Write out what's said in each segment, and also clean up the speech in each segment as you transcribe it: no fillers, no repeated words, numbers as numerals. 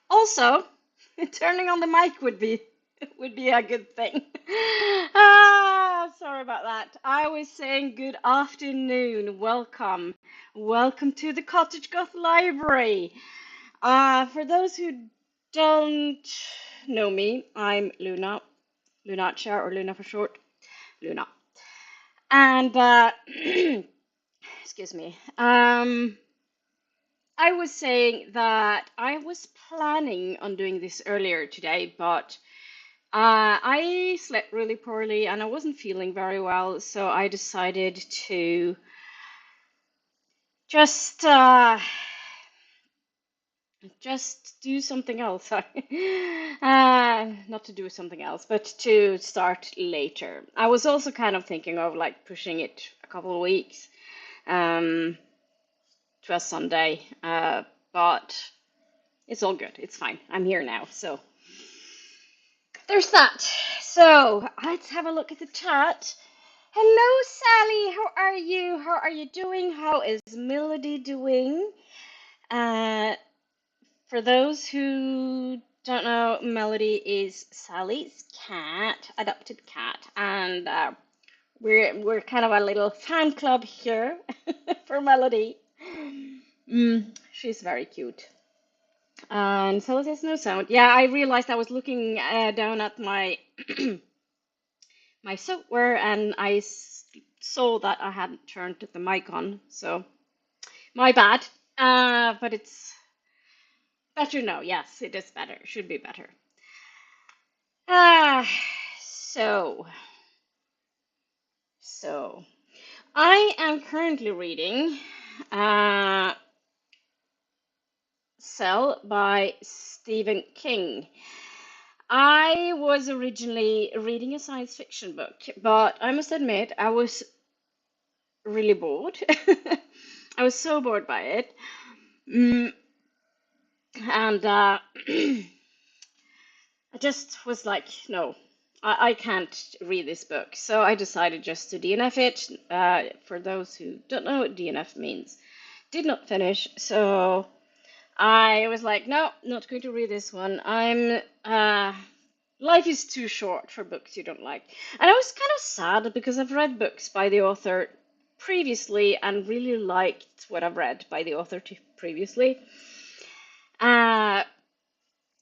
Also, turning on the mic would be a good thing. Ah, sorry about that. I was saying good afternoon. Welcome to the Cottagegoth Library. For those who don't know me, I'm Lunacia, or Luna for short, Luna. And excuse me. I was saying that I was planning on doing this earlier today, but I slept really poorly and I wasn't feeling very well, so I decided to just just do something else. Not to do something else, but to start later. I was also kind of thinking of like pushing it a couple of weeks um, to a Sunday, but it's all good. It's fine. I'm here now, so there's that. So let's have a look at the chat. Hello, Sally. How are you? How are you doing? How is Melody doing? Uh, for those who don't know, Melody is Sally's cat, adopted cat, and we're kind of a little fan club here for Melody. She's very cute. And so there's no sound. Yeah, I realized I was looking down at my my software and I saw that I hadn't turned the mic on. So my bad. But it's better now. Yes, it is better. Should be better. Ah, so so I am currently reading uh, Cell by Stephen King. I was originally reading a science fiction book, but I must admit I was really bored. I was so bored by it. Mm, and I just was like, no, I can't read this book. So I decided just to DNF it. For those who don't know what DNF means, did not finish. So I was like, no, not going to read this one. Life is too short for books you don't like. And I was kind of sad because I've read books by the author previously and really liked what I've read by the author previously. Uh,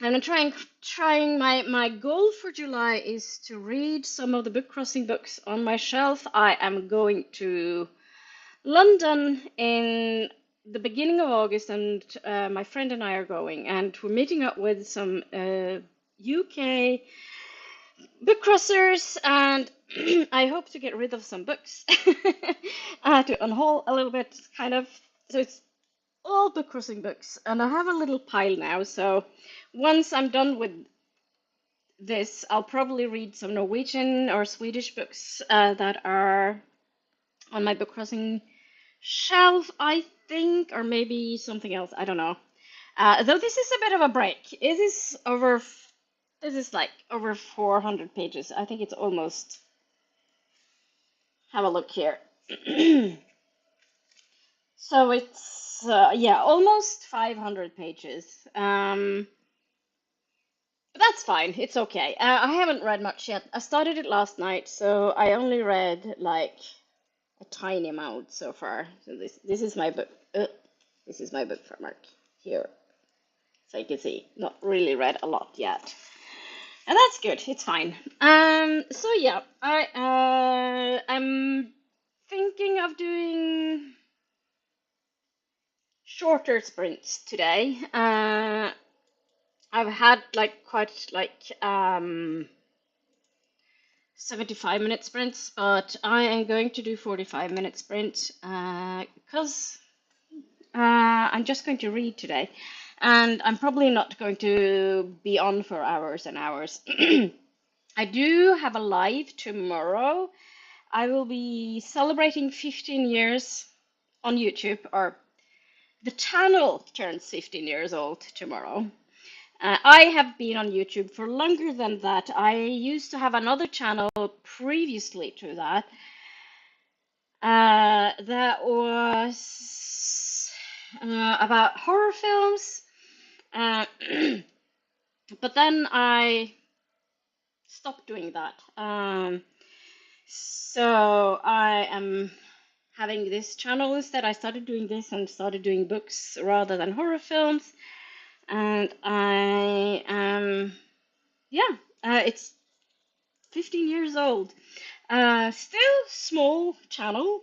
and I'm trying my goal for July is to read some of the book crossing books on my shelf. I am going to London in the beginning of August, and my friend and I are going, and we're meeting up with some UK book crossers, and I hope to get rid of some books to unhaul a little bit, kind of. So it's all book crossing books, and I have a little pile now. So once I'm done with this, I'll probably read some Norwegian or Swedish books that are on my book crossing shelf, I think, or maybe something else. I don't know. Though this is a bit of a break. This is like over 400 pages. I think it's almost. Have a look here. So it's yeah, almost 500 pages. But that's fine. It's okay. I haven't read much yet. I started it last night, so I only read like a tiny amount so far. So this is my book. This is my bookmark here. So you can see, not really read a lot yet, and that's good. It's fine. So yeah, I'm thinking of doing shorter sprints today. I've had like quite like 75-minute sprints, but I am going to do 45-minute sprint because I'm just going to read today, and I'm probably not going to be on for hours and hours. I do have a live tomorrow. I will be celebrating 15 years on YouTube, or the channel turns 15 years old tomorrow. I have been on YouTube for longer than that. I used to have another channel previously to that. That was about horror films. Uh, but then I stopped doing that. So I am having this channel instead. I started doing this and started doing books rather than horror films. And I am, yeah, it's 15 years old. Still small channel.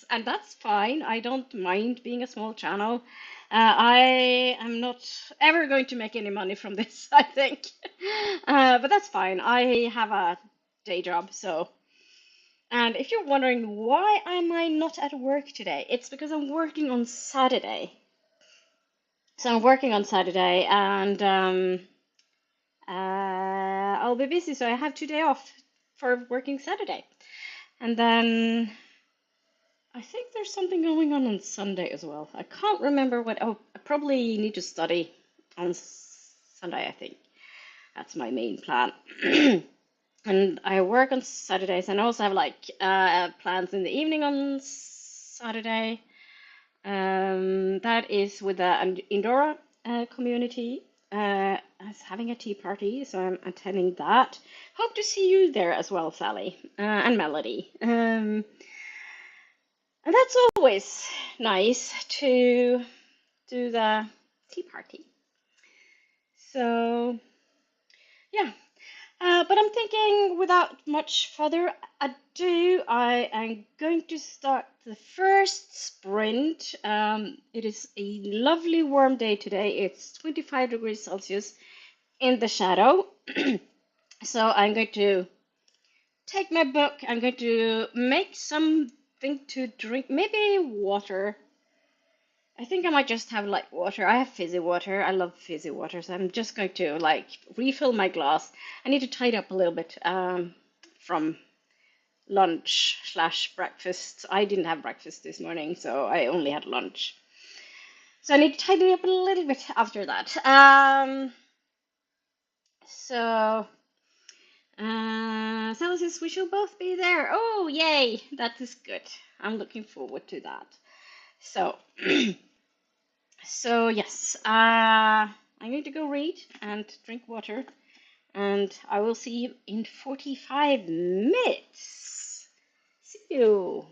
And that's fine. I don't mind being a small channel. I am not ever going to make any money from this, I think. But that's fine. I have a day job, so. And if you're wondering why am I not at work today, it's because I'm working on Saturday. So I'm working on Saturday, and I'll be busy, so I have 2 days off for working Saturday. And then I think there's something going on Sunday as well. I can't remember what. Oh, I probably need to study on Sunday, I think. That's my main plan. And I work on Saturdays, and I also have like plans in the evening on Saturday. That is with the Indora community. As having a tea party, so I'm attending that. Hope to see you there as well, Sally, and Melody. And that's always nice to do the tea party. So, yeah. But I'm thinking, without much further ado, I am going to start the first sprint. It is a lovely warm day today. It's 25 degrees Celsius in the shadow. So I'm going to take my book. I'm going to make something to drink, maybe water. I think I might just have like water. I have fizzy water. I love fizzy water, so I'm just going to like refill my glass. I need to tidy up a little bit from lunch slash breakfast. I didn't have breakfast this morning, so I only had lunch. So I need to tidy up a little bit after that. So Celsius, we shall both be there. Oh, yay! That is good. I'm looking forward to that. So, so yes, I need to go read and drink water, and I will see you in 45 minutes. See you.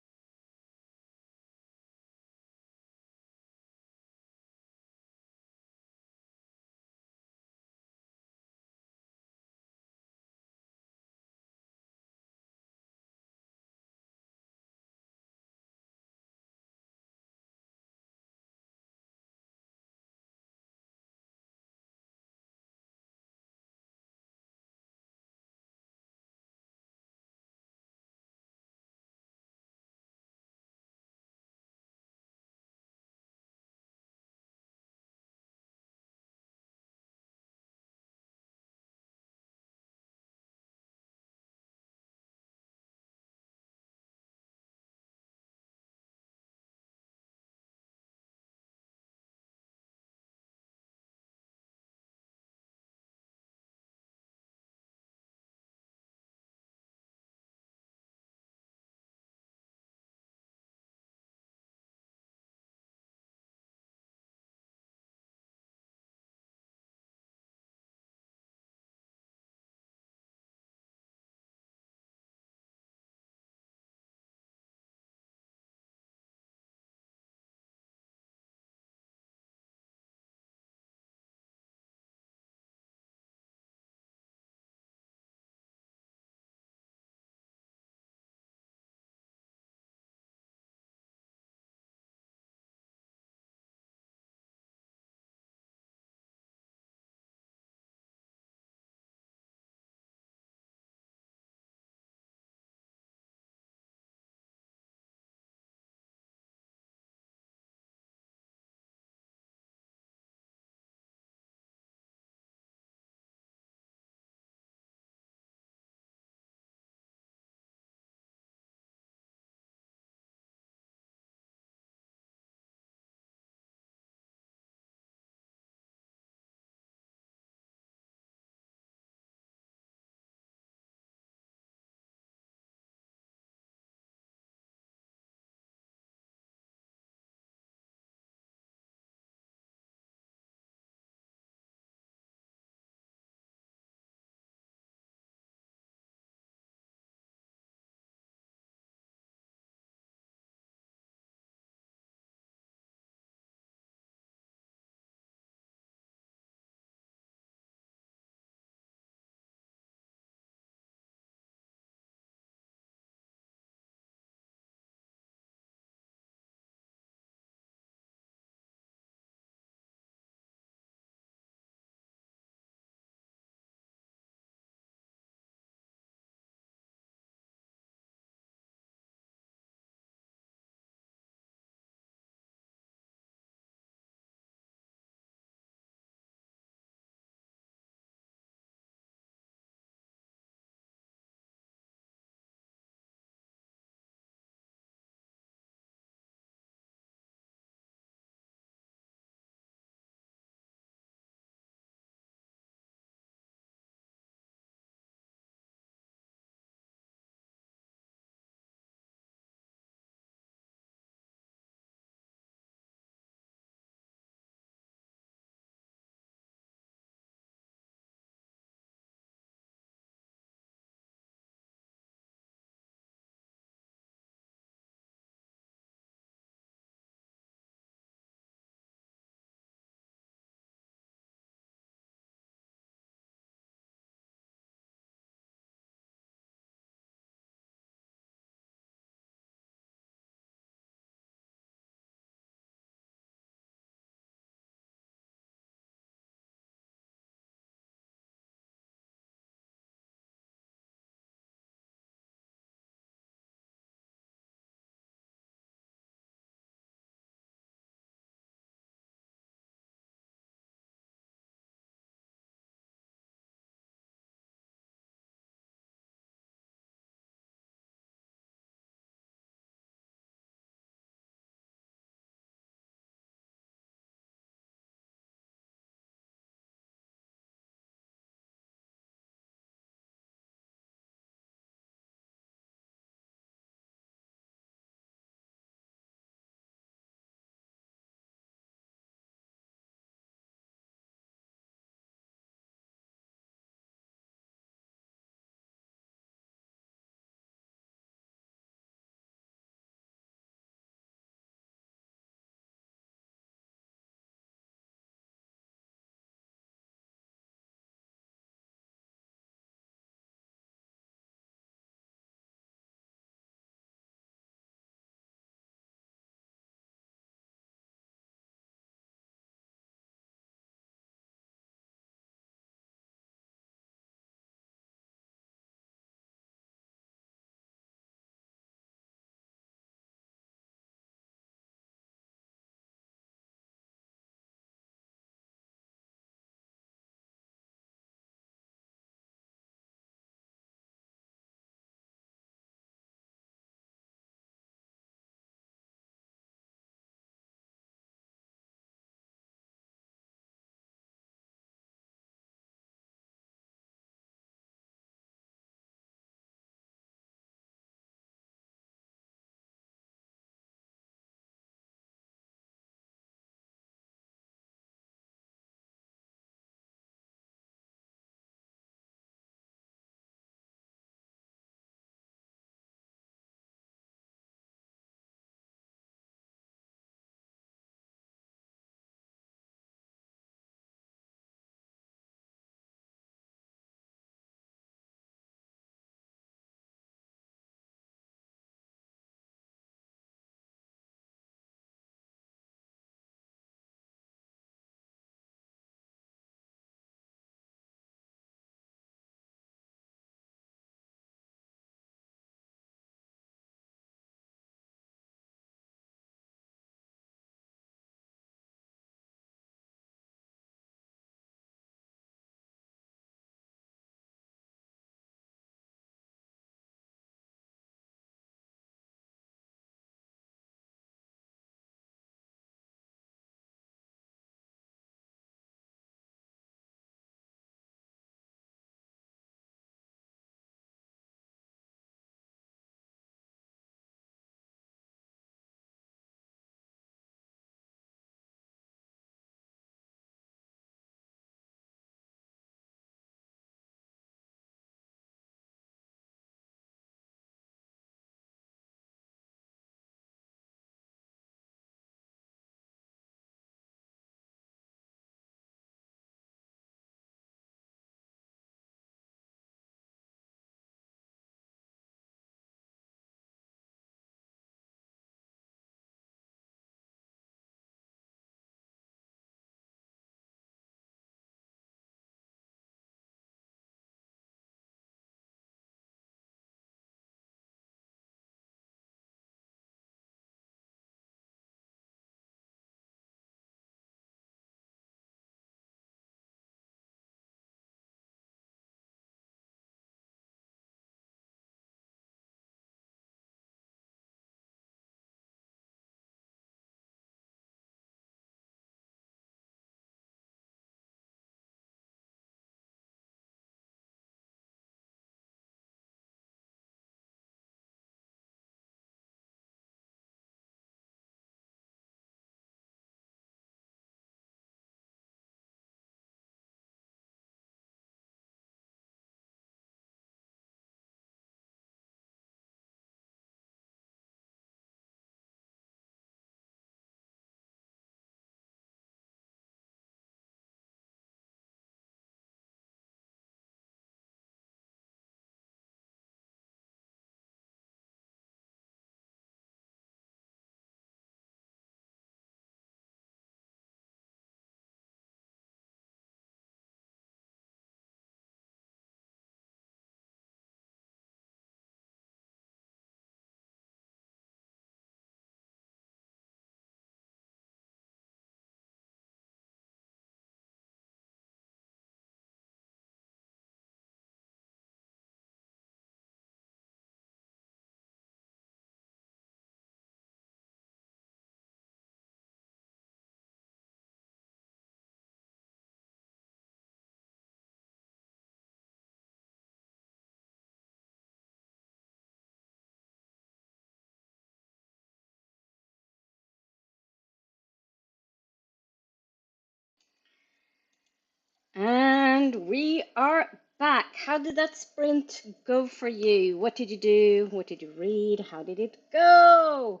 And we are back. How did that sprint go for you? What did you do? What did you read? How did it go?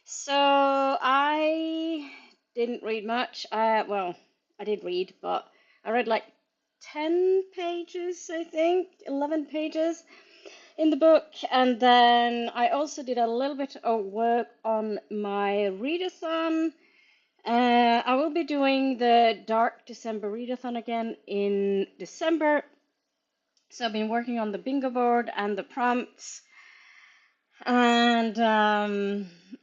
So I didn't read much. Well, I did read, but I read like 10 pages, I think, 11 pages in the book. And then I also did a little bit of work on my readathon. I will be doing the Dark December readathon again in December. So I've been working on the bingo board and the prompts. And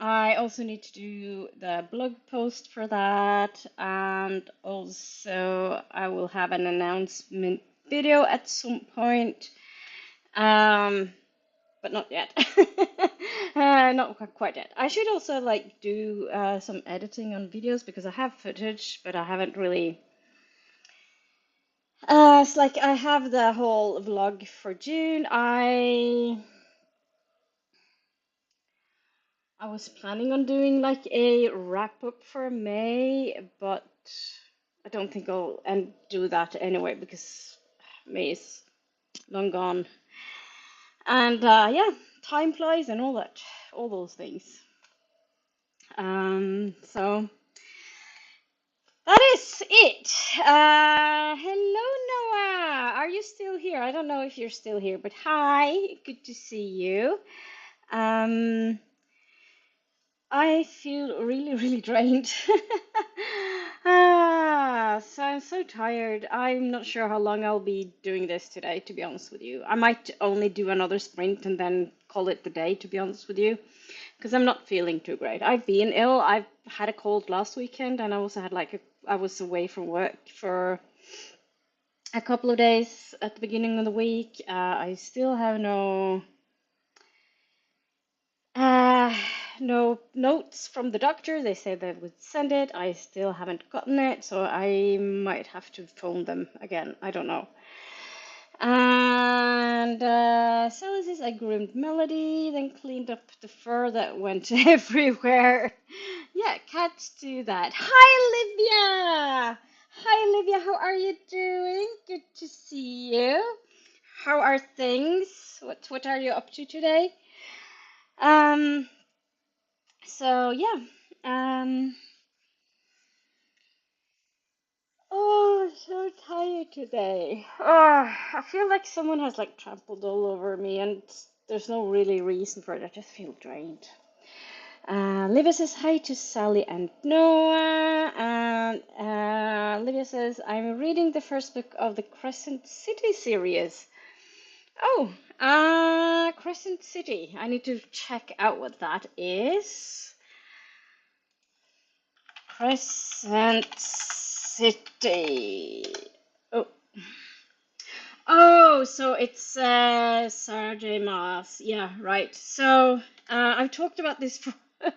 I also need to do the blog post for that. And also, I will have an announcement video at some point. But not yet. Not quite yet. I should also like do some editing on videos because I have footage, but I haven't really. It's like I have the whole vlog for June. I was planning on doing like a wrap up for May, but I don't think I'll do that anyway because May is long gone. And yeah, time flies and all that, all those things. So that is it. Hello, Noah. Are you still here? I don't know if you're still here, but hi, good to see you. Um, I feel really, really drained. So I'm so tired. I'm not sure how long I'll be doing this today, to be honest with you. I might only do another sprint and then call it the day, to be honest with you, because I'm not feeling too great. I've been ill. I've had a cold last weekend, and I also had I was away from work for a couple of days at the beginning of the week. I still have uh, no notes from the doctor. They said they would send it. I still haven't gotten it, so I might have to phone them again. I don't know. And so this is I groomed Melody, then cleaned up the fur that went everywhere. Yeah, cats do that. Hi, Livia! Hi, Livia, how are you doing? Good to see you. How are things? What are you up to today? Um, so yeah. Um, oh, I'm so tired today. Oh, I feel like someone has like trampled all over me, and there's no really reason for it. I just feel drained. Livia says hi to Sally and Noah, and Livia says I'm reading the first book of the Crescent City series. Oh, Crescent City. I need to check out what that is. Crescent City. Oh, oh, so it's Sarah J. Maas. Yeah, right. So I've talked about this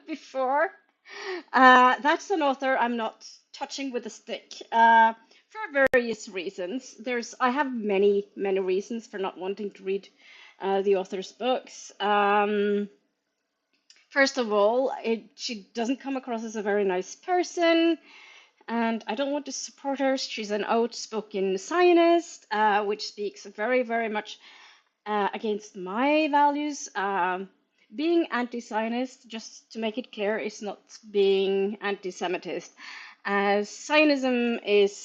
before. That's an author I'm not touching with a stick for various reasons. I have many, many reasons for not wanting to read the author's books. First of all, she doesn't come across as a very nice person, and I don't want to support her. She's an outspoken Zionist, which speaks very, very much against my values. Being anti-Zionist, just to make it clear, is not being anti-Semitist. Zionism is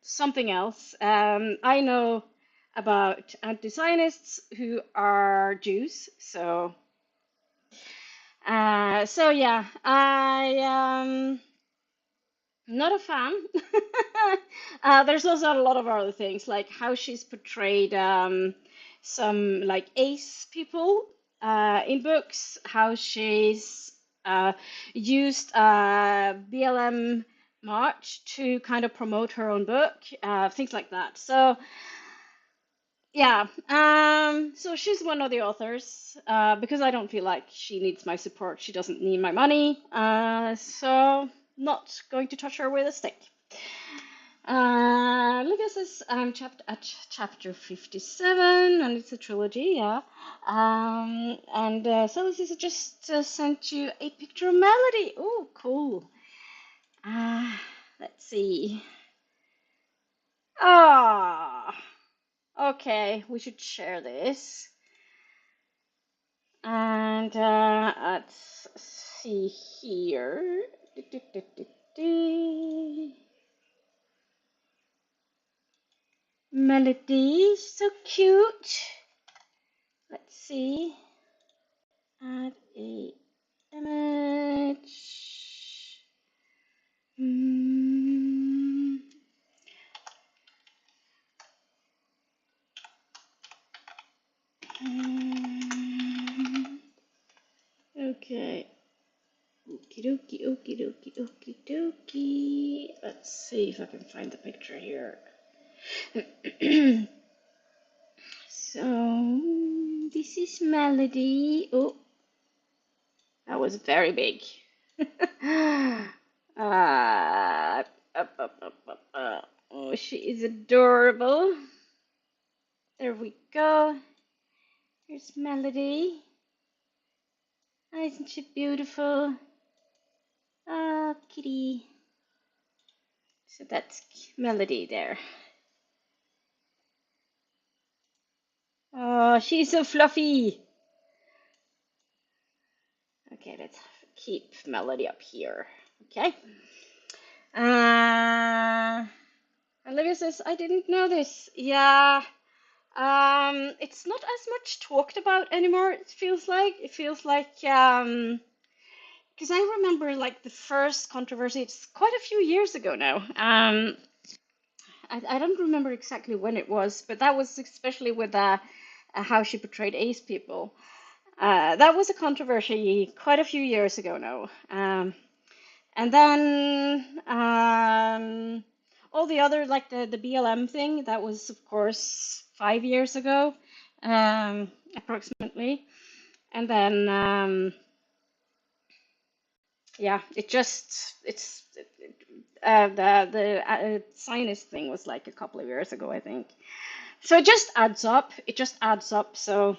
something else. I know about anti-Zionists who are Jews, so yeah, I'm not a fan. There's also a lot of other things, like how she's portrayed some like ace people in books, how she's used BLM March to kind of promote her own book, things like that. So yeah, so she's one of the authors, because I don't feel like she needs my support. She doesn't need my money, so not going to touch her with a stick. Lucas says I'm at chapter 57, and it's a trilogy, yeah. And Celeste just sent you a picture of Melody. Oh, cool. Let's see. Ah, okay, we should share this. And let's see here. Melody, so cute. Let's see. Add a image. Hmm. Okay. Okie dokie, okie dokie, okie dokie. Let's see if I can find the picture here. So, this is Melody. Oh, that was very big. Oh, she is adorable. There we go. Here's Melody. Isn't she beautiful? Ah, kitty. So that's Melody there. Oh, she's so fluffy. Okay, let's keep Melody up here. Okay. Uh, Olivia says, I didn't know this. Yeah. It's not as much talked about anymore, it feels like. It feels like, because I remember like the first controversy, it's quite a few years ago now. I don't remember exactly when it was, but that was especially with how she portrayed ace people. That was a controversy quite a few years ago now. And then all the other, like the BLM thing, that was, of course, 5 years ago, approximately. And then, yeah, the Zionist thing was like a couple of years ago, I think. So it just adds up. It just adds up. So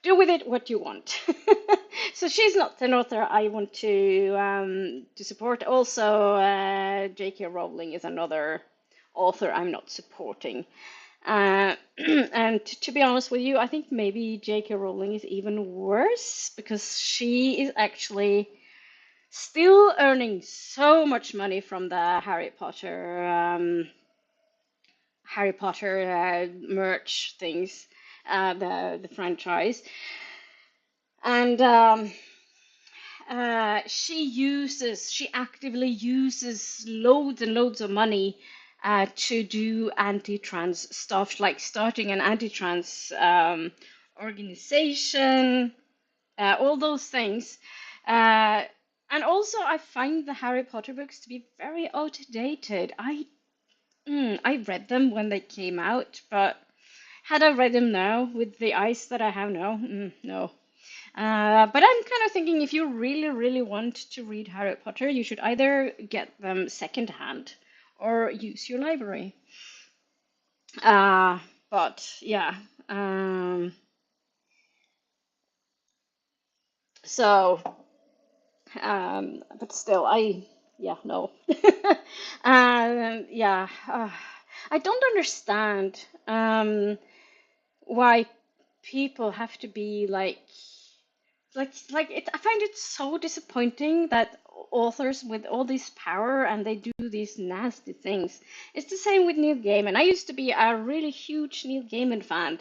do with it what you want. So she's not an author I want to support. Also, J.K. Rowling is another author I'm not supporting. And to be honest with you, I think maybe J.K. Rowling is even worse because she is actually still earning so much money from the Harry Potter merch things, the franchise, and she actively uses loads and loads of money to do anti-trans stuff, like starting an anti-trans organization, all those things. Uh, and also, I find the Harry Potter books to be very outdated. I read them when they came out, but had I read them now with the eyes that I have now, no. But I'm kind of thinking if you really, really want to read Harry Potter, you should either get them secondhand or use your library. But yeah, so but still, yeah, no. Yeah, I don't understand why people have to be like it. I find it so disappointing that authors with all this power and they do these nasty things. It's the same with Neil Gaiman. I used to be a really huge Neil Gaiman fan,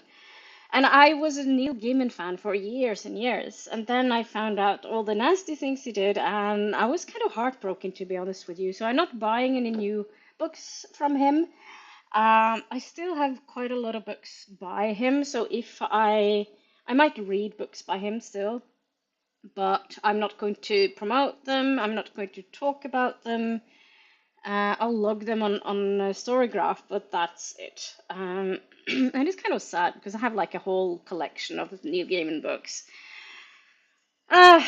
and I was a Neil Gaiman fan for years and years. And then I found out all the nasty things he did, and I was kind of heartbroken, to be honest with you. So I'm not buying any new books from him. I still have quite a lot of books by him, so if I might read books by him still, but I'm not going to promote them. I'm not going to talk about them. I'll log them on Storygraph, but that's it. And it's kind of sad because I have like a whole collection of Neil Gaiman books. Uh,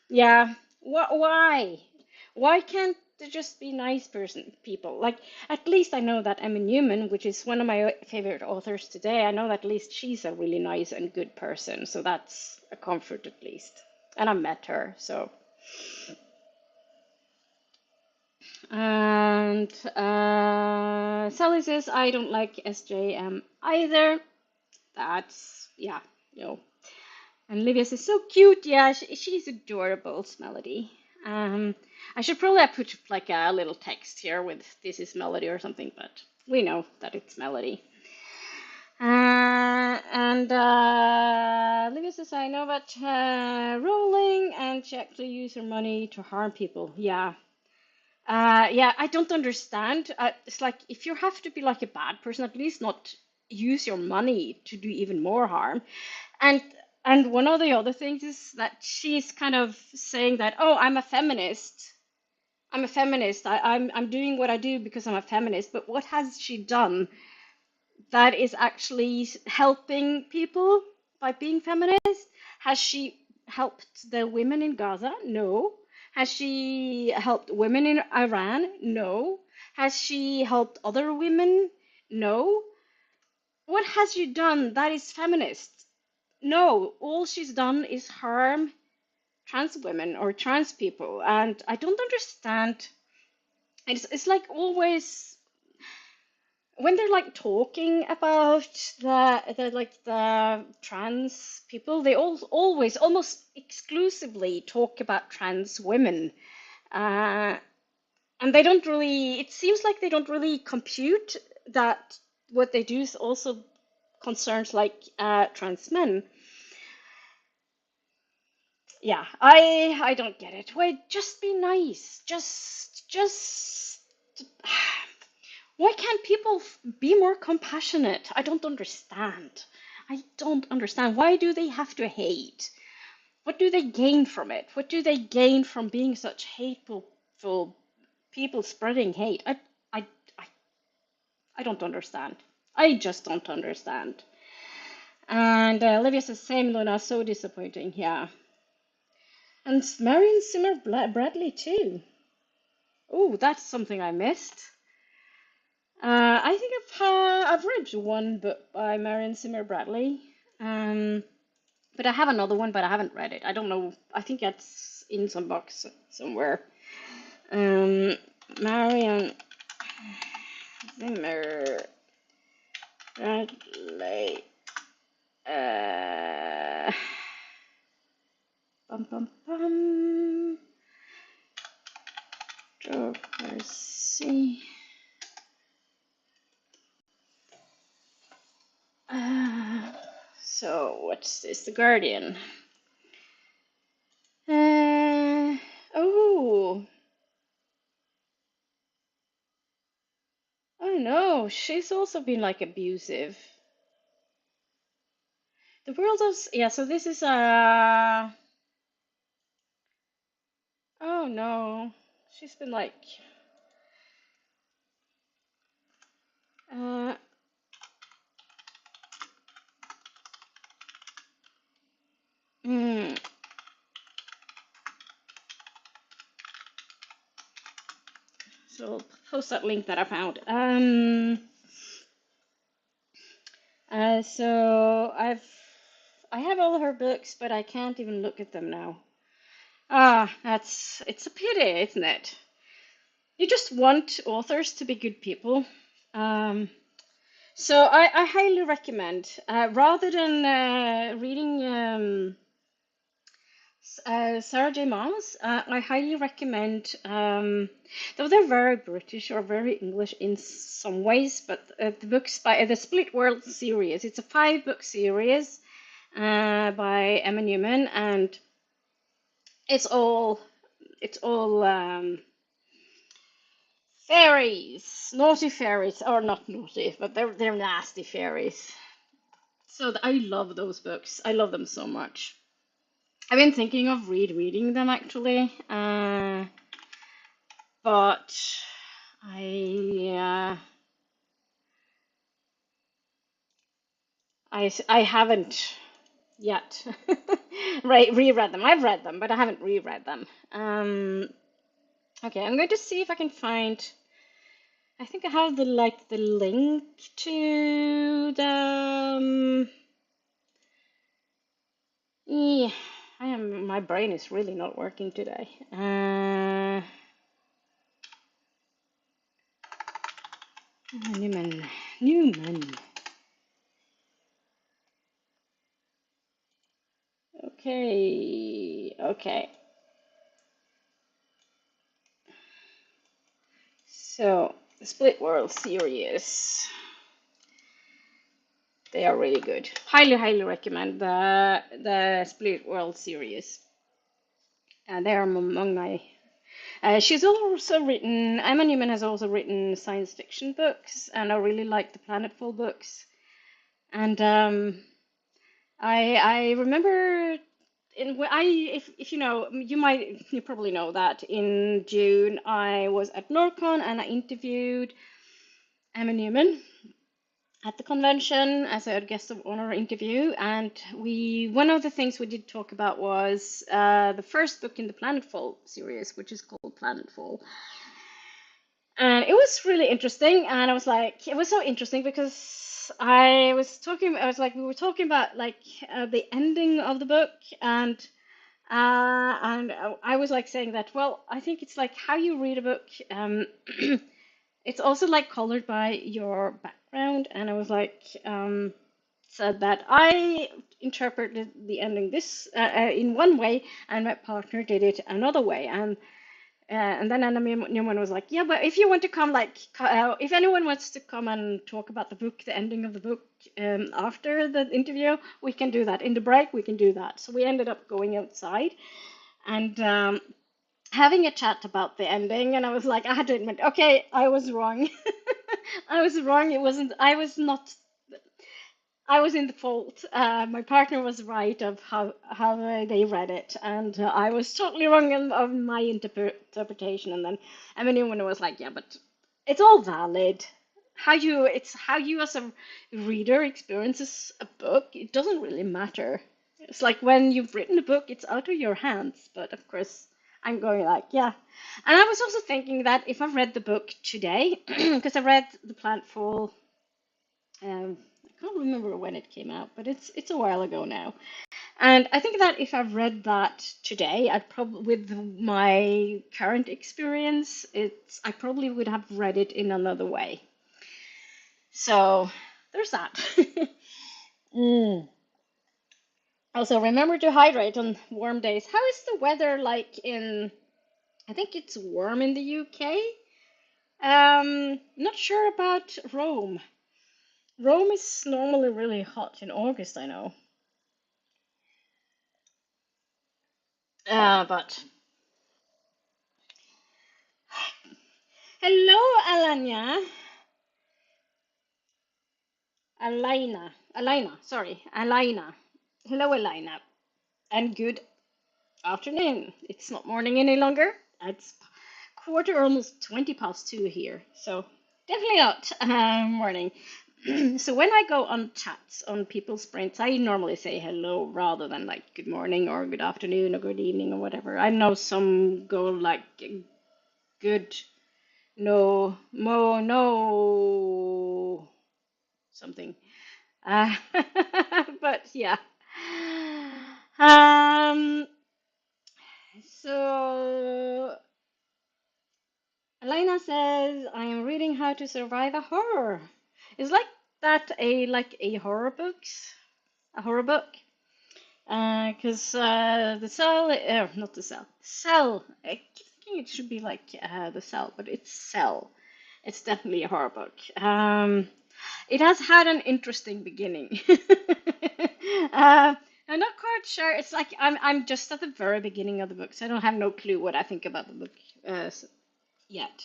yeah. Why? Why can't they just be nice people? Like, at least I know that Emma Newman, which is one of my favorite authors today, I know that at least she's a really nice and good person. So that's a comfort at least. And I met her, so And Sally says, I don't like SJM either. That's, yeah, you know. And Livia says, so cute. Yeah, she's adorable, Melody. I should probably have put like a little text here with this is Melody or something, but we know that it's Melody. And Livia says, I know about rolling, and she actually used her money to harm people. Yeah. Yeah, I don't understand. It's like if you have to be like a bad person, at least not use your money to do even more harm. And and one of the other things is that she's kind of saying that, oh, I'm a feminist. I'm a feminist. I'm doing what I do because I'm a feminist. But what has she done that is actually helping people by being feminist? Has she helped the women in Gaza? No. Has she helped women in Iran? No. Has she helped other women? No. What has she done that is feminist? No. All she's done is harm trans women or trans people. And I don't understand. It's like always when they're like talking about the trans people, they always almost exclusively talk about trans women, uh, and they don't really. It seems like they don't really compute that what they do is also concerns like trans men. Yeah, I don't get it. Wait, just be nice. Just why can't people be more compassionate? I don't understand. I don't understand. Why do they have to hate? What do they gain from it? What do they gain from being such hateful people spreading hate? I, I, I don't understand. I just don't understand. And Olivia says, same, Luna, so disappointing. Yeah. And Marion Zimmer Bradley, too. Oh, that's something I missed. I think I've read one book by Marion Zimmer Bradley, but I have another one, but I haven't read it. I don't know. I think it's in some box somewhere. Um, Marion Zimmer Bradley. Bum bum bum. Mercy. So what's this? The Guardian. Oh, oh no, she's also been like abusive. The world of, yeah, so this is oh no, she's been like, uh, mm, so I'll post that link that I found. So I have all of her books, but I can't even look at them now. Ah, it's a pity, isn't it? You just want authors to be good people. So I highly recommend, rather than reading Sarah J. Maas, I highly recommend, though they're very British or very English in some ways, but the books by the Split World series. It's a 5-book series by Emma Newman, and it's all fairies, naughty fairies, or not naughty, but they're nasty fairies. So I love those books. I love them so much. I've been thinking of reading them actually, but I, I haven't yet reread them. I've read them, but I haven't reread them. Okay, I'm going to see if I can find. I think I have the link to the. Yeah, my brain is really not working today. Newman. Newman. Okay. Okay. So, the Split World series. They are really good. Highly, highly recommend the Split World series. They are among my. She's also written. Emma Newman has also written science fiction books, and I really like the Planetfall books. And I remember if you know you probably know that in June I was at Norcon and I interviewed Emma Newman at the convention as a guest of honor interview, and one of the things we did talk about was the first book in the Planetfall series, which is called Planetfall. And it was really interesting, and I was like, it was so interesting because we were talking about like the ending of the book, and I was like saying that, well, I think it's like how you read a book. It's also like colored by your background, and I was like, said that I interpreted the ending this in one way, and my partner did it another way, and then Anna Newman was like, yeah, but if you want to come, like, if anyone wants to come and talk about the book, the ending of the book, after the interview, we can do that. In the break, we can do that. So we ended up going outside and having a chat about the ending. And I was like, I had to admit, okay, I was wrong. I was wrong. It wasn't, I was not I was in the fault. My partner was right of how they read it, and I was totally wrong of my interpretation. And then everyone was like, "Yeah, but it's all valid. It's how you as a reader experiences a book. It doesn't really matter. It's like when you've written a book, it's out of your hands. But of course, I'm going like, yeah." And I was also thinking that if I read the book today, because I read The Plant Fall. I can't remember when it came out, but it's a while ago now. And I think that if I read that today, I'd probably, with my current experience, I probably would have read it in another way. So there's that. Mm. Also, remember to hydrate on warm days. How is the weather like in? I think it's warm in the UK. Not sure about Rome. Rome is normally really hot in August, I know. But hello, Alanya. Sorry, Alina. Hello, Alina. And good afternoon. It's not morning any longer. It's quarter, almost 20 past 2 here. So definitely not morning. So when I go on chats on people's sprints, I normally say hello rather than like good morning or good afternoon or good evening or whatever. I know some go like good, no, something. Uh, but yeah. Um, so Elena says, I am reading How to Survive a Horror. Is like that a horror books? A horror book? Because the cell, not the cell, cell. I keep thinking it should be like the cell, but it's cell. It's definitely a horror book. It has had an interesting beginning. I'm not quite sure. It's like I'm just at the very beginning of the book, so I don't have no clue what I think about the book yet.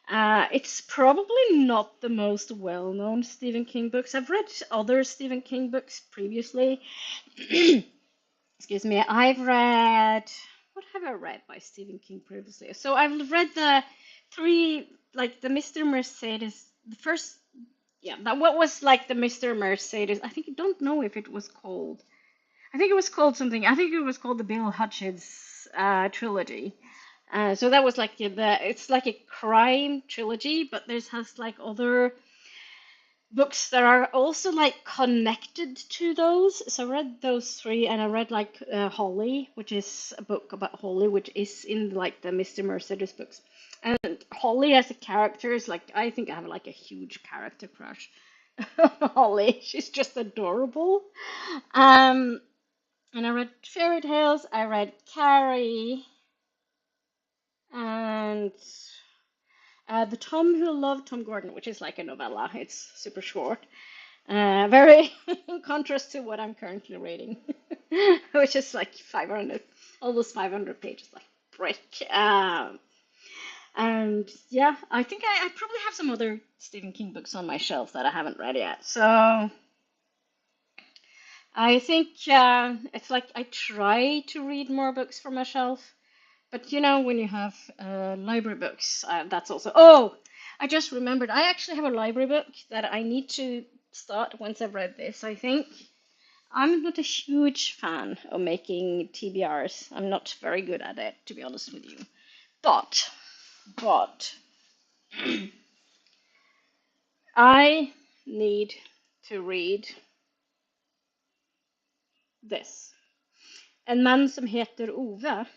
It's probably not the most well-known Stephen King books. I've read other Stephen King books previously. Excuse me. What have I read by Stephen King previously? So I've read the three, like the Mr. Mercedes, the first, yeah, that what was like the Mr. Mercedes. I don't know if it was called. I think it was called something. I think it was called the Bill Hutchins trilogy. So that was like it's like a crime trilogy, but there's has like other books that are also like connected to those. So I read those three, and I read like Holly, which is a book about Holly, which is in like the Mr. Mercedes books. And Holly as a character is like, I think I have like a huge character crush on Holly. She's just adorable. Um, and I read fairy tales. I read Carrie and The Tom Who Loved Tom Gordon, which is like a novella. It's super short. Very in contrast to what I'm currently reading, which is like 500, almost 500 pages, like brick. And yeah, I think I probably have some other Stephen King books on my shelf that I haven't read yet. So I think it's like I try to read more books from my shelf. But you know, when you have library books, that's also. Oh, I just remembered. I actually have a library book that I need to start once I've read this. I think I'm not a huge fan of making TBRs. I'm not very good at it, to be honest with you. But I need to read this. En man som heter Ove.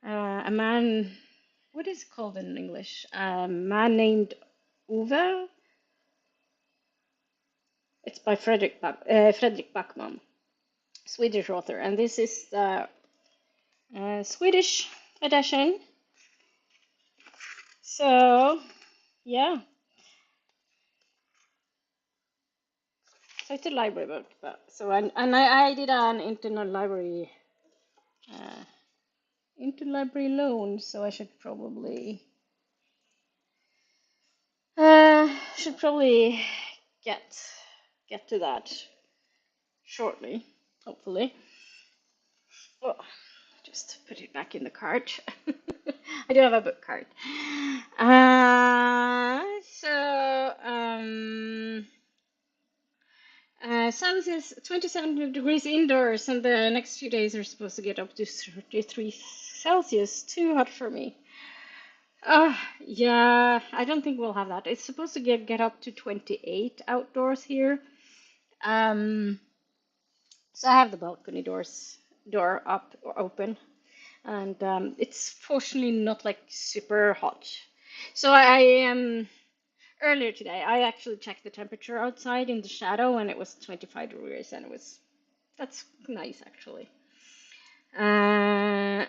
A man. What is it called in English? A man named Ove. It's by Fredrik Backman, Swedish author, and this is the Swedish edition. So yeah, so it's a library book. But so I did an uh, interlibrary loan, so I should probably get to that shortly, hopefully. Oh, just put it back in the cart. I do have a book cart. Celsius 27 degrees indoors, and the next few days are supposed to get up to 33 Celsius. Too hot for me. Yeah, I don't think we'll have that. It's supposed to get up to 28 outdoors here. Um, so I have the balcony door up or open, and it's fortunately not like super hot. So I am earlier today. I actually checked the temperature outside in the shadow, and it was 25 degrees, and that's nice actually. Uh,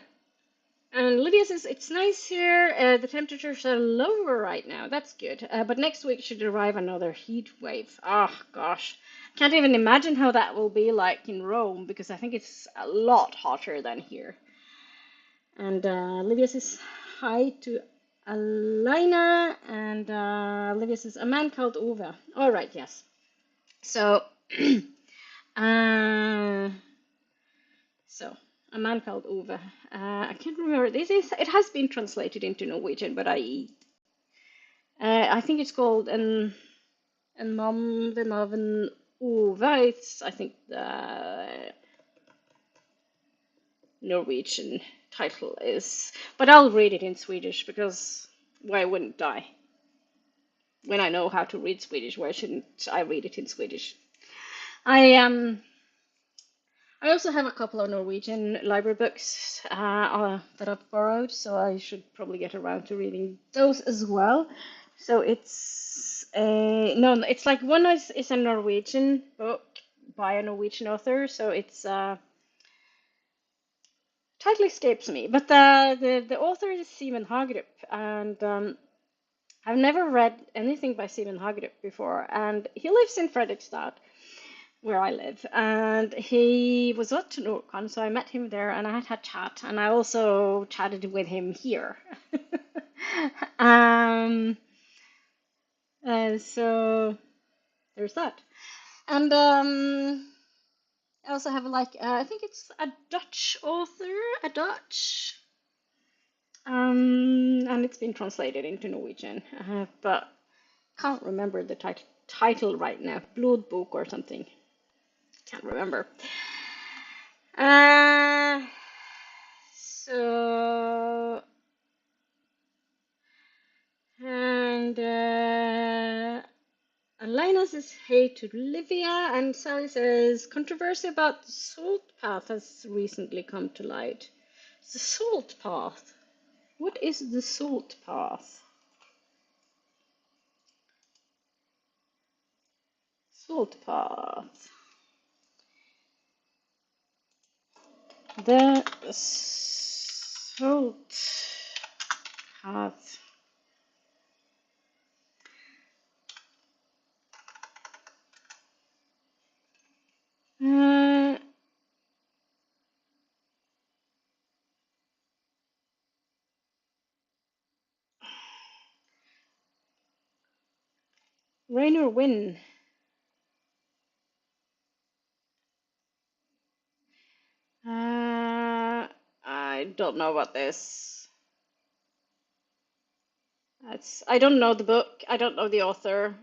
and Lydia says it's nice here. The temperatures are lower right now. That's good. But next week should arrive another heat wave. Oh gosh, can't even imagine how that will be like in Rome because I think it's a lot hotter than here. And Livia says hi to Alina, and Livia says a man called Ove. All right, yes. So, uh, a man called Ove. I can't remember. It has been translated into Norwegian, but I think it's called en mann ved navn Ove. It's I think the Norwegian title is, but I'll read it in Swedish because why wouldn't I? When I know how to read Swedish, why shouldn't I read it in Swedish? I also have a couple of Norwegian library books that I've borrowed, so I should probably get around to reading those as well. So it's a no, it's like one is a Norwegian book by a Norwegian author, so it's title escapes me, but the author is Simen Hagerup, and I've never read anything by Simen Hagerup before, and he lives in Fredrikstad, where I live, and he was at Nordcon, so I met him there, and I had chat, and I also chatted with him here. um, so there's that, and I also have like I think it's a Dutch author, a Dutch. And it's been translated into Norwegian, but can't remember the title right now. Blodbok or something. Can't remember. Uh, so and Elena says hey to Livia, and Sally says controversy about the salt path has recently come to light. The salt path. What is the salt path? Salt path. The salt path. Uh, rain or wind? I don't know about this. I don't know the book. I don't know the author.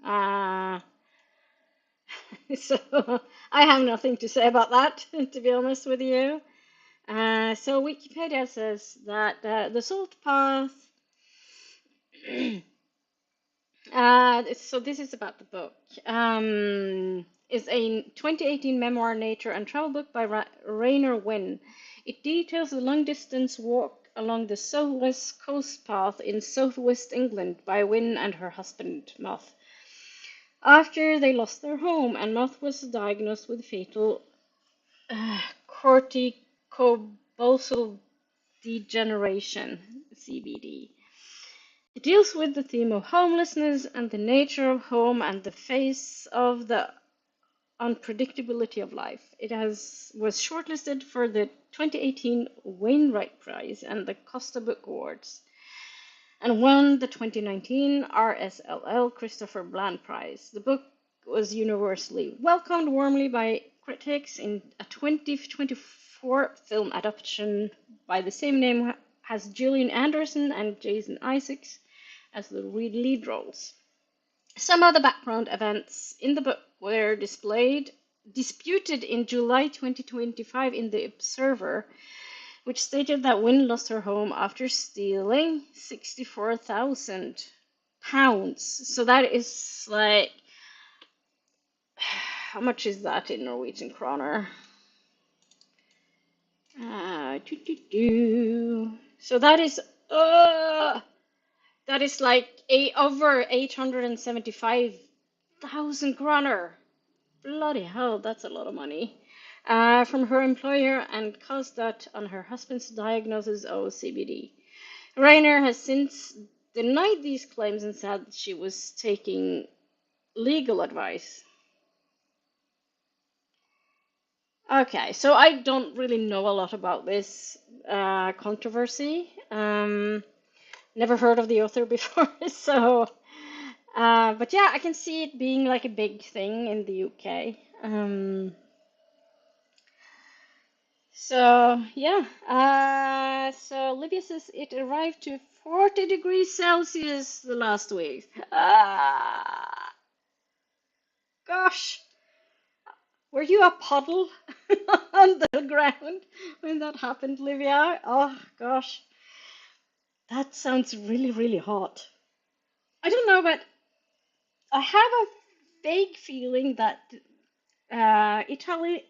Uh, so I have nothing to say about that, to be honest with you. So Wikipedia says that the salt path. So this is about the book. Is a 2018 memoir, nature, and travel book by Rainer Wynn. It details the long-distance walk along the southwest coast path in southwest England by Wynn and her husband, Moth, after they lost their home and Moth was diagnosed with fatal corticobasal degeneration, CBD. It deals with the theme of homelessness and the nature of home and the face of the unpredictability of life. It was shortlisted for the 2018 Wainwright Prize and the Costa Book Awards, and won the 2019 RSLL Christopher Bland Prize. The book was universally welcomed warmly by critics in a 2024 film adaptation by the same name, has Gillian Anderson and Jason Isaacs as the lead roles. Some of the background events in the book were disputed in July 2025 in The Observer, which stated that Wynne lost her home after stealing £64,000. So that is like, how much is that in Norwegian kroner? So that is like over 875,000 kroner. Bloody hell, that's a lot of money. From her employer, and caused that on her husband's diagnosis of CBD. Rainer has since denied these claims and said she was taking legal advice. Okay, so I don't really know a lot about this controversy. Never heard of the author before, so. But yeah, I can see it being like a big thing in the UK. So yeah, so Libya says it arrived to 40 degrees Celsius the last week. Gosh, were you a puddle on the ground when that happened, Livia? Oh gosh, that sounds really, really hot. I don't know, but I have a vague feeling that Italy,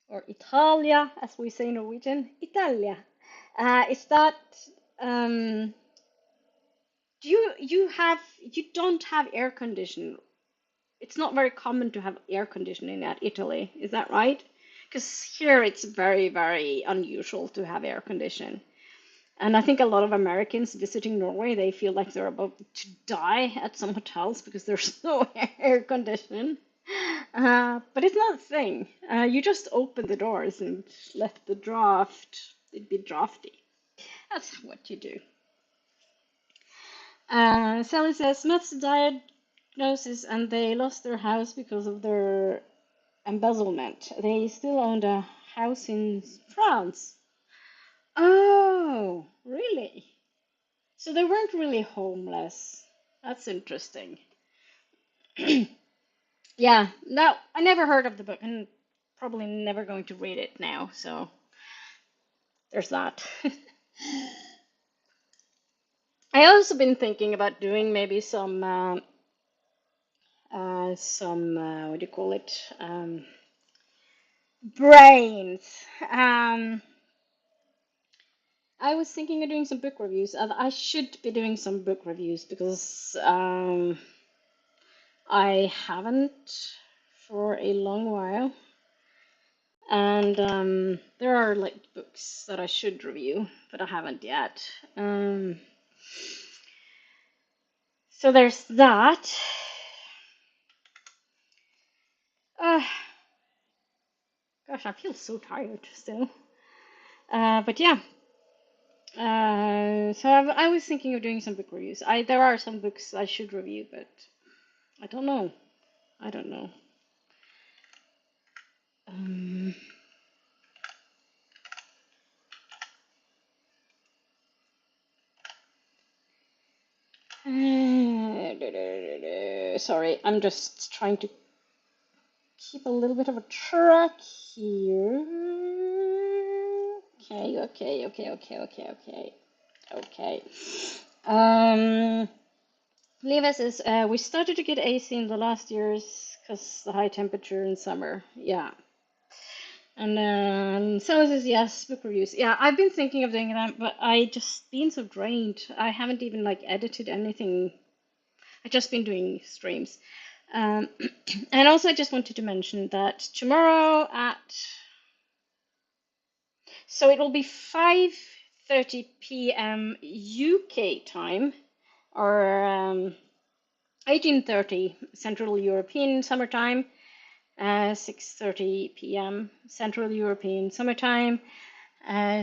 or Italia, as we say in Norwegian, Italia, is that um, you don't have air conditioning. It's not very common to have air conditioning at Italy, is that right? Because here it's very, very unusual to have air conditioning. And I think a lot of Americans visiting Norway, they feel like they're about to die at some hotels because there's no air conditioning. But it's not a thing. You just open the doors and let it'd be drafty. That's what you do. Sally says, Matt's diagnosis and they lost their house because of their embezzlement. They still owned a house in France. Oh, really? So they weren't really homeless. That's interesting. Yeah, no, I never heard of the book and probably never going to read it now, so there's that. I also been thinking about doing maybe some what do you call it? Brains. I was thinking of doing some book reviews. I should be doing some book reviews because I haven't for a long while. And there are like books that I should review, but I haven't yet. So there's that. Uh, Gosh, I feel so tired still. But yeah, so I was thinking of doing some book reviews. There are some books I should review, but I don't know. I don't know. Um, Sorry, I'm just trying to keep a little bit of a track here. Okay. Um, Leva says, we started to get AC in the last years because the high temperature in summer. Yeah. And Sella says, yes, book reviews. Yeah, I've been thinking of doing that, but I just been so drained. I haven't even like edited anything. I've just been doing streams. Um, and also, I just wanted to mention that tomorrow so it will be 5:30 p.m. UK time, or 18:30 Central European Summertime, 6:30 p.m. Central European Summertime.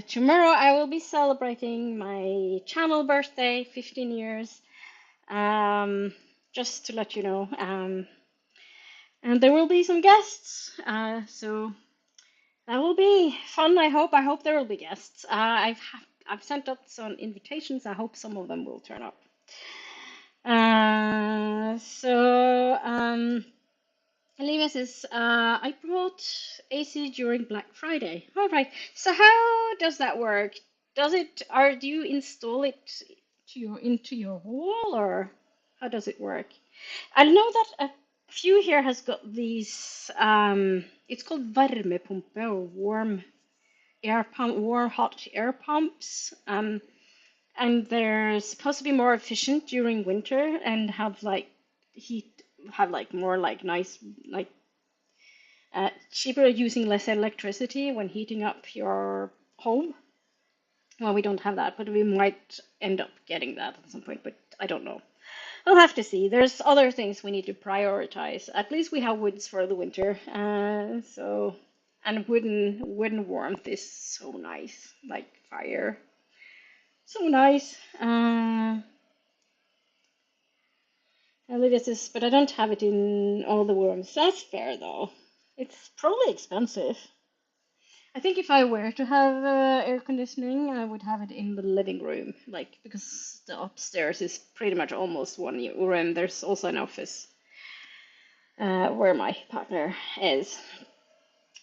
Tomorrow I will be celebrating my channel birthday, 15 years. Just to let you know. And there will be some guests. So that will be fun. I hope. I hope there will be guests. I've sent out some invitations. I hope some of them will turn up. Olivia says, I brought AC during Black Friday. All right. So how does that work? Do you install it into your wall, or how does it work? I know that a few here has got these, it's called värmepumpe, or warm air pump, warm hot air pumps. And they're supposed to be more efficient during winter and have like heat, have like more like nice, like cheaper, using less electricity when heating up your home. Well, we don't have that, but we might end up getting that at some point, but I don't know. We'll have to see. There's other things we need to prioritize. At least we have woods for the winter. And wooden warmth is so nice, like fire. So nice. Olivia says, but I don't have it in all the rooms. That's fair though. It's probably expensive. I think if I were to have air conditioning, I would have it in the living room, like because the upstairs is pretty much almost one room. There's also an office where my partner is.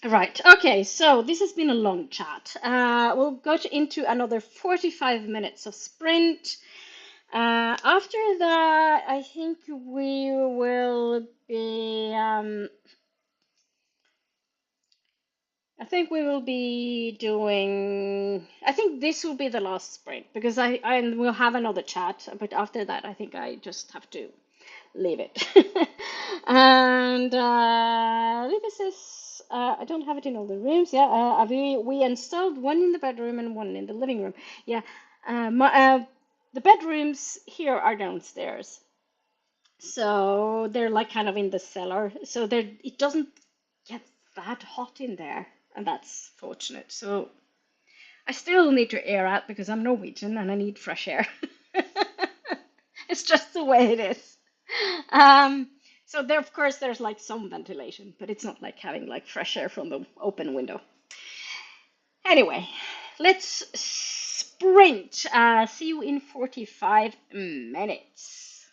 Right. Okay. So this has been a long chat. We'll go into another 45 minutes of sprint. After that, I think we will be. I think we will be doing. I think this will be the last sprint because I will have another chat. But after that, I think I just have to leave it. And Libby says, I don't have it in all the rooms. Yeah, we installed one in the bedroom and one in the living room. Yeah, the bedrooms here are downstairs, so they're like kind of in the cellar. So it doesn't get that hot in there, and that's fortunate. So I still need to air out because I'm Norwegian and I need fresh air. It's just the way it is. So there, of course, there's like some ventilation, but it's not like having like fresh air from the open window. Anyway, let's sprint. See you in 45 minutes.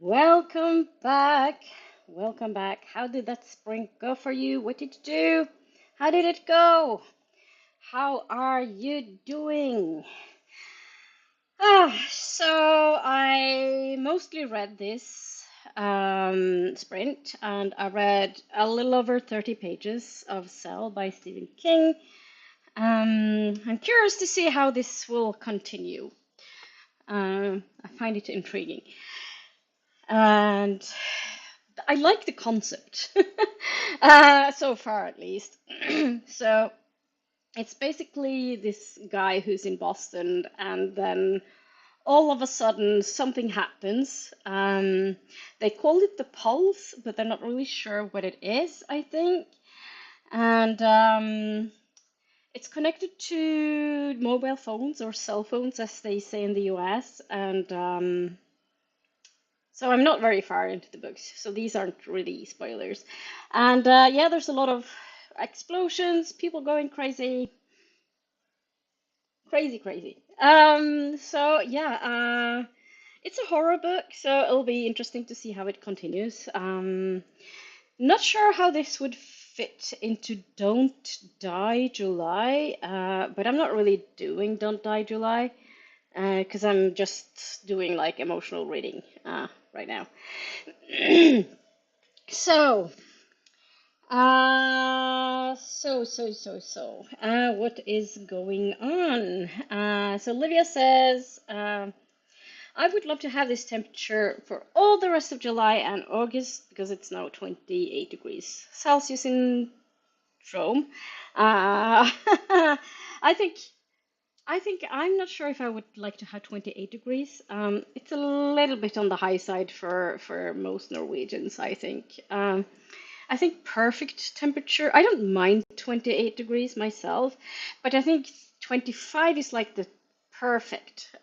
Welcome back. Welcome back. How did that sprint go for you? What did you do? How did it go? How are you doing? So I mostly read this sprint, and I read a little over 30 pages of Cell by Stephen King. I'm curious to see how this will continue. I find it intriguing. And I like the concept, so far at least. So it's basically this guy who's in Boston, and then all of a sudden something happens. They call it the pulse, but they're not really sure what it is, I think. And it's connected to mobile phones or cell phones, as they say in the US. And so I'm not very far into the books, so these aren't really spoilers. And yeah, there's a lot of explosions, people going crazy, crazy, crazy. So yeah, it's a horror book, so it'll be interesting to see how it continues. Not sure how this would fit into Don't Die July, but I'm not really doing Don't Die July because I'm just doing like emotional reading right now. So, what is going on? So Olivia says, I would love to have this temperature for all the rest of July and August because it's now 28 degrees Celsius in Rome. Uh, I think I'm not sure if I would like to have 28 degrees. It's a little bit on the high side for most Norwegians, I think. I think perfect temperature. I don't mind 28 degrees myself, but I think 25 is like the perfect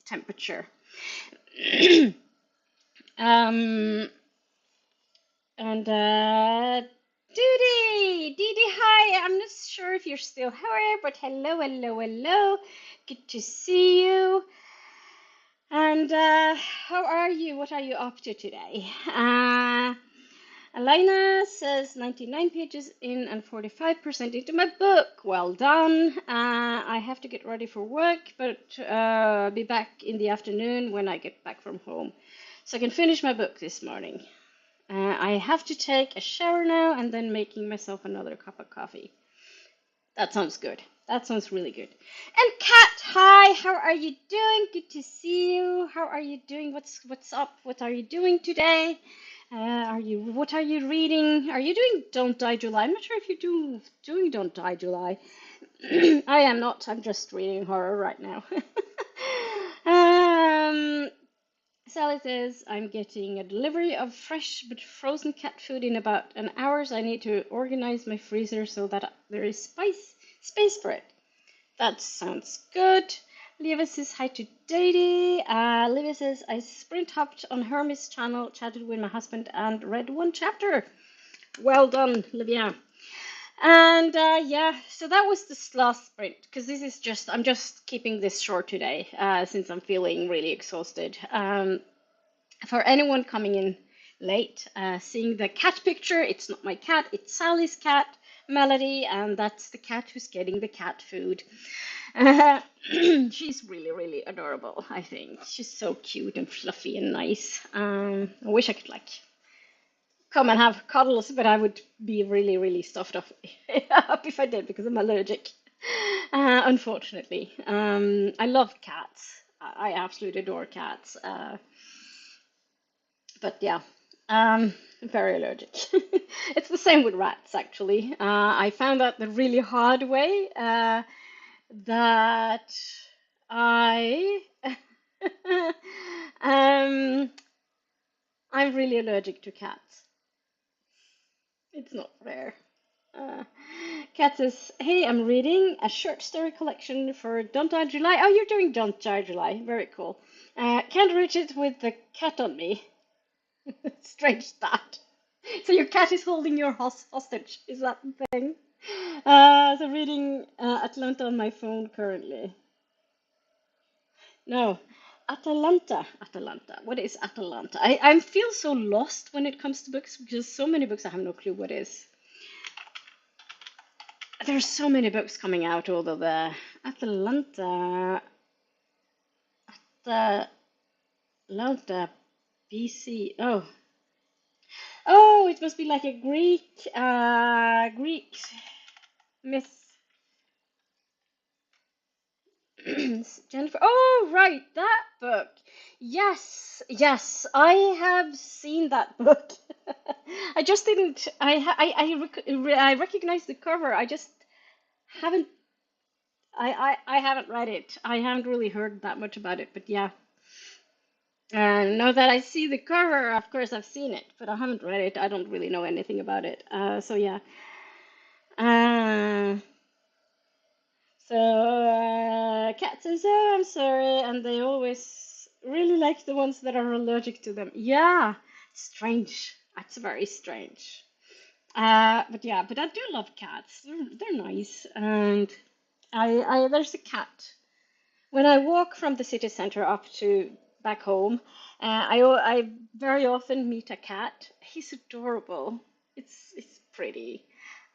temperature. um, and Didi, hi. I'm not sure if you're still here, but hello, hello, hello. Good to see you. And how are you? What are you up to today? Elena says 99 pages in and 45% into my book. Well done. I have to get ready for work, but be back in the afternoon when I get back from home. So I can finish my book this morning. I have to take a shower now and then making myself another cup of coffee. That sounds good. That sounds really good. And Kat, hi, how are you doing? Good to see you. How are you doing? What's up? What are you doing today? What are you reading? Are you doing Don't Die July? I'm not sure if you're doing Don't Die July. I am not. I'm just reading horror right now. um, Sally says, I'm getting a delivery of fresh but frozen cat food in about an hour, so I need to organize my freezer so that there is space for it. That sounds good. Livia says hi to Didi. Livia says, I sprint hopped on Hermes channel, chatted with my husband, and read one chapter. Well done, Livia. And yeah, so that was the last sprint, because I'm just keeping this short today, since I'm feeling really exhausted. For anyone coming in late, seeing the cat picture, it's not my cat, it's Sally's cat, Melody, and that's the cat who's getting the cat food. She's really, really adorable, I think. She's so cute and fluffy and nice. I wish I could like come and have cuddles, but I would be really, really stuffed up if I did because I'm allergic. Unfortunately, I love cats. I absolutely adore cats. But yeah, I'm very allergic. It's the same with rats, actually. I found out the really hard way that I um, I'm really allergic to cats. It's not fair. Uh, Cat says, "Hey, I'm reading a short story collection for Don't Die July." Oh, you're doing Don't Die July. Very cool. Can't reach it with the cat on me. Strange start. So your cat is holding your hostage. Is that the thing? So reading Atlanta on my phone currently. No. Atalanta. What is Atalanta? I feel so lost when it comes to books because so many books I have no clue what is. There's so many books coming out over there. Atalanta, Atalanta, BC. Oh, it must be like a Greek myth. Jennifer. Oh, right, that book. Yes, yes, I have seen that book. I just didn't. I recognize the cover. I just haven't. I haven't read it. I haven't really heard that much about it. But yeah, now that I see the cover, of course I've seen it, but I haven't read it. I don't really know anything about it. So yeah. Uh, Cat says, "Oh, I'm sorry," and they always really like the ones that are allergic to them. Yeah, strange. That's very strange. But yeah, but I do love cats. They're nice, and I there's a cat. When I walk from the city center up to back home, I very often meet a cat. He's adorable. It's pretty.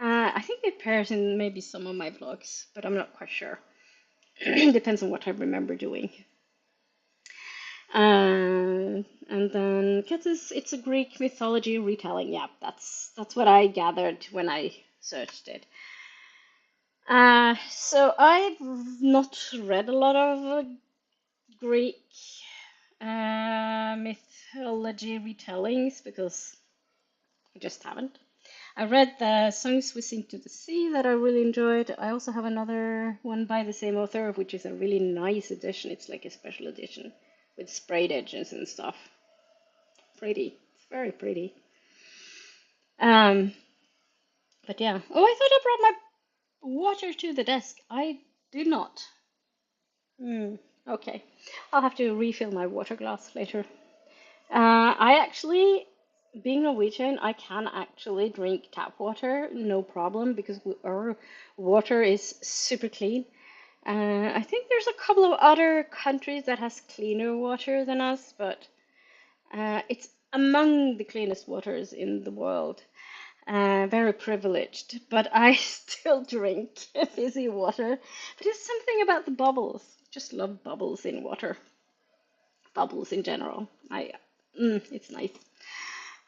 I think it appears in maybe some of my vlogs, but I'm not quite sure. Depends on what I remember doing. And then Ketis, it's a Greek mythology retelling. Yeah, that's what I gathered when I searched it. So I've not read a lot of Greek mythology retellings because I just haven't. I read the Songs We Sing to the Sea that I really enjoyed. I also have another one by the same author, which is a really nice edition. It's like a special edition with sprayed edges and stuff. Pretty. It's very pretty. Um, but yeah. Oh, I thought I brought my water to the desk. I did not. Okay. I'll have to refill my water glass later. I actually, being Norwegian, I can actually drink tap water, no problem, because our water is super clean. I think there's a couple of other countries that has cleaner water than us, but it's among the cleanest waters in the world. Very privileged, but I still drink fizzy water. But it's something about the bubbles. Just love bubbles in water. Bubbles in general. It's nice.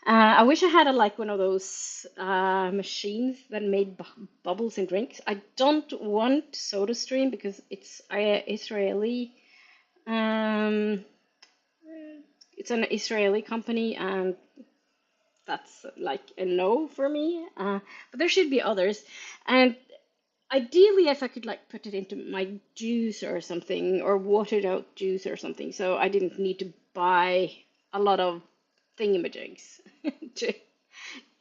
I wish I had like one of those machines that made bubbles in drinks. I don't want SodaStream because it's Israeli. Um, it's an Israeli company, and that's like a no for me. But there should be others, and ideally, if I could like put it into my juice or something, or watered out juice or something, so I didn't need to buy a lot of thingamajigs to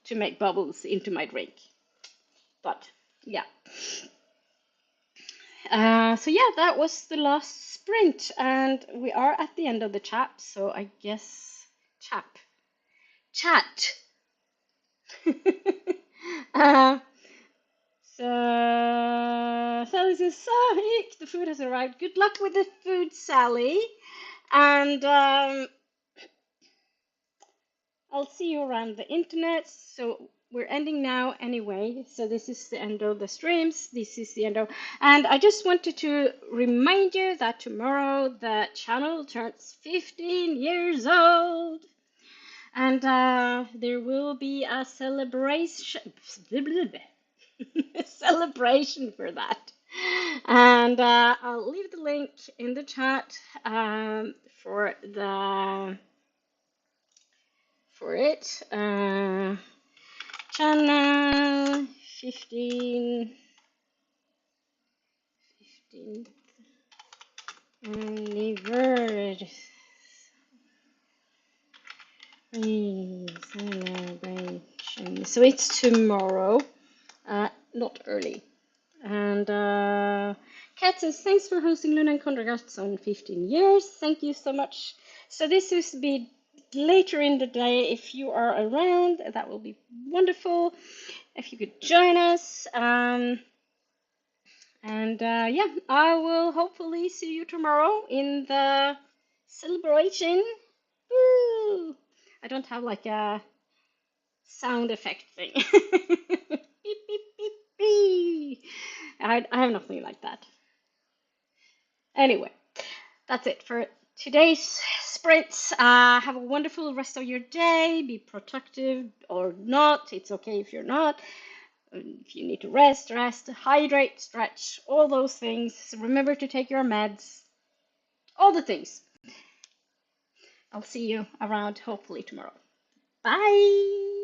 to make bubbles into my drink. But yeah. So yeah, that was the last sprint, and we are at the end of the chat. So I guess chat. uh, so Sally says, "So the food has arrived. Good luck with the food, Sally, and I'll see you around the internet." So we're ending now anyway. So this is the end of the streams. This is the end of, and I just wanted to remind you that tomorrow the channel turns 15 years old. And there will be a celebration, celebration for that. And I'll leave the link in the chat for the for it. Channel 15 anniversary celebration. So it's tomorrow, not early. And Kat says, "Thanks for hosting Luna and Cottagegoth on 15 years. Thank you so much." So this will be later in the day. If you are around, that will be wonderful. If you could join us. And yeah, I will hopefully see you tomorrow in the Celebration. Woo! I don't have like a sound effect thing. Beep, beep, beep, beep. I have nothing like that. Anyway, that's it for today's sprints. Have a wonderful rest of your day. Be productive or not. It's okay if you're not. If you need to rest, rest, hydrate, stretch, all those things. Remember to take your meds, all the things. I'll see you around hopefully tomorrow. Bye!